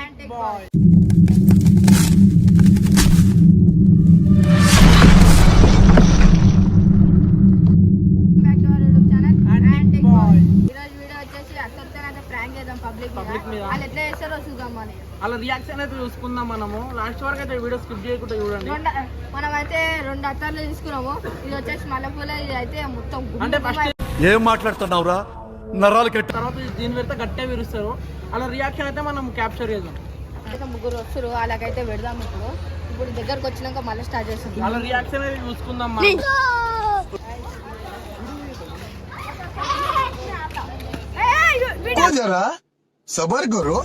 Antique bye. అలా reaction అయితే చూసుకుందాం మనము. లాస్ట్ వరకు అయితే వీడియో స్కిప్ చేయకుండా చూడండి. మనం అయితే 2 అత్తార్లు తీసుకున్నాము. ఇది వచ్చేసి మల్లెపూల, ఇది అయితే మొత్తం అంటే ఫస్ట్ ఏం మాట్లాడుతున్నావురా నరాలు కట్ట. తర్వాత దీని పెడితే గట్టే విరుస్తారు. అలా రియాక్షన్ అయితే మనం క్యాప్చర్ చేద్దాం. అయితే 3 వస్తారు, అలాగైతే పెడదాం. ఇప్పుడు దగ్గరకు వచ్చినాక మళ్ళీ స్టార్ట్ చేస్తాం. అలా రియాక్షన్ అయితే చూసుకుందాం. जरा सबर करो.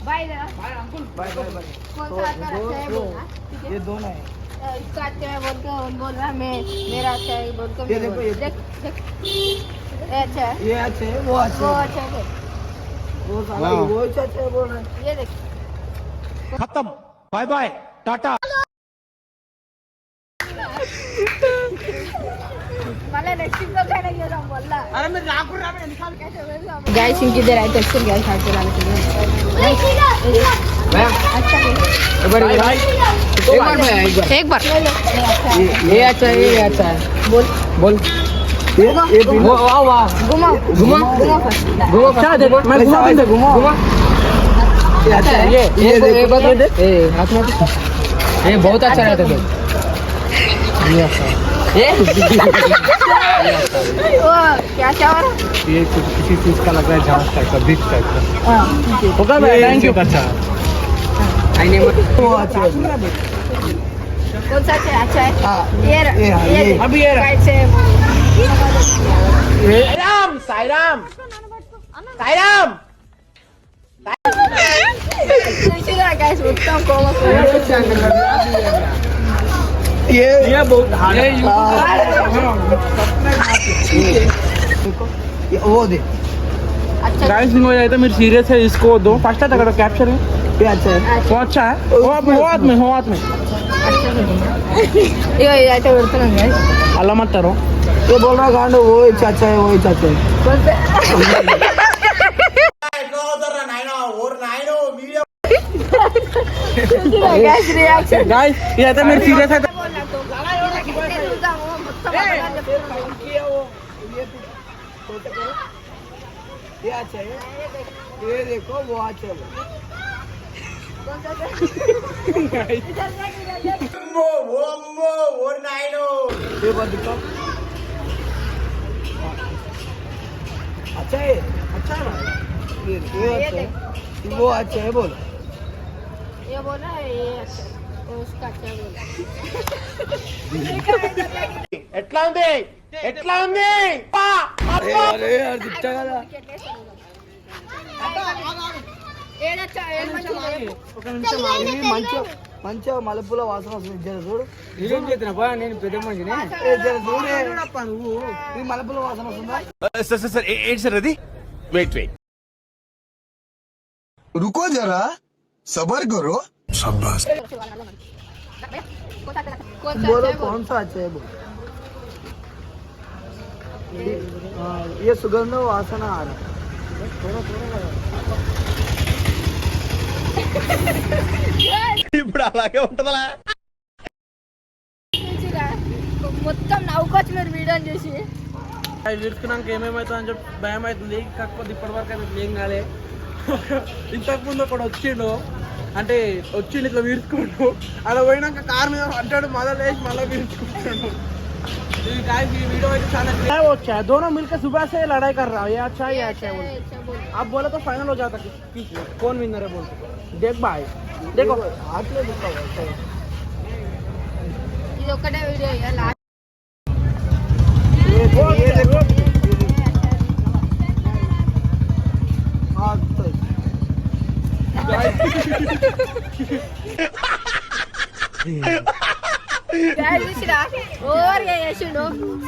Bye uncle bye bye bye. ये दोनों है. इसका अच्छा है बोल के बोल रहा है, मेरा अच्छा है बोल के. ये देखो, ये देख ये अच्छा है, ये अच्छा है, वो अच्छा है, वो साला वो अच्छा है बोल रहा है. ये देख खत्म. Bye bye Tata. गाइस इनकी देर आए तो गैस हाथ चलाने के लिए एक बार ये अच्छा है, ये अच्छा है. बोल बोल ये वाह वाह. घुमा घुमा घुमा फर्स्ट क्या देखो मैं घुमा दे घुमा. ये अच्छा है, ये बता दे. हाथ में ये बहुत अच्छा रहता है. ये क्या क्या हो रहा है? ये किसी चीज का लग रहा है, झांस टाइप का, बीच टाइप का. होगा थैंक यू. अच्छा वो अच्छा है. कौन सा अच्छा है? ये अभी ये राइट से साईराम साईराम साईराम. गाइस उत्तम कोमा ये बहुत हार्ड है. वो दे अच्छा गाइस नहीं हो जाए तो मेरी सीरियस है, इसको दो. फर्स्ट है तो कैप्चर है. ये अच्छा है, वो अच्छा है. वो हाथ में ये అయితే పెడుతున్నాం गाइस. अल्लाह मत करो. ये बोल रहा गांडो वो अच्छा है, वो अच्छा है. गाइस रिएक्शन गाइस ये तो मेरी सीरियस है. ये अच्छा है, ये देखो वो अच्छा है. ये बात दिखाओ. अच्छा है, अच्छा है भाई. ये अच्छा है, वो अच्छा है. बोल ये बोल रहा है ये अच्छा है, उसका अच्छा बोल. ఎట్లా ఉంది ఎట్లా ఉంది. అరే యార్ దిట్టా కదా. మంచిగా మల్లెపూల వాసన వస్తుంది. జర చూడు. ఏం చేస్తున్నా బా, నేను పెద్ద మనిషిని. జర చూడే నువ్వు. ఈ మల్లెపూల వాసన వస్తుందా? सर ఏంటి సార్ అది? వెయిట్ रुको जरा सबर करो. शाबाश. बोलो कौन सा अच्छा है. बोलो ये सुगंध वासना आ रहा है. ఇప్పుడు అలాగే ఉంటదా? మొత్తం నవ్వుకోవచ్చు మీరు వీడియో చూసి. అవి విరుచుకున్నాక ఏమేమవుతుందని చెప్పి భయం అవుతుంది. కాకపోతే ఇప్పటి వరకు అయితే ఏం కాలే. ఇంతకుముందు ఒకడు వచ్చిండు, అంటే వచ్చిండు ఇట్లా విరుచుకుంటూ, అలా పోయినాక కారు మీద అంటాడు, మళ్ళీ లేచి మళ్ళీ విరుచుకుంటాడు. ये वीडियो है वो अच्छा है. दोनों मिलकर सुबह से लड़ाई कर रहा है. ये अच्छा है, ये अच्छा है. आप बोले तो फाइनल हो जाता कौन विनर है. बोल देख भाई, देखो हाथ में दिखा हुआ है. ఇది ఒకటే వీడియో లాస్ట్. ये देखो हाँ तो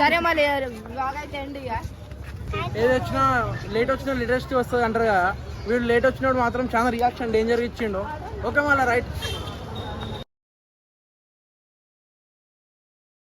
సరే మళ్ళీ బాగైతే అండి. ఏది వచ్చినా లేట్ వచ్చినా లిటరస్టీ వస్తుంది అంటారు కదా. వీడు లేట్ వచ్చినప్పుడు మాత్రం చాలా రియాక్షన్ డేంజర్ ఇచ్చిండు. ఓకే మళ్ళీ రైట్.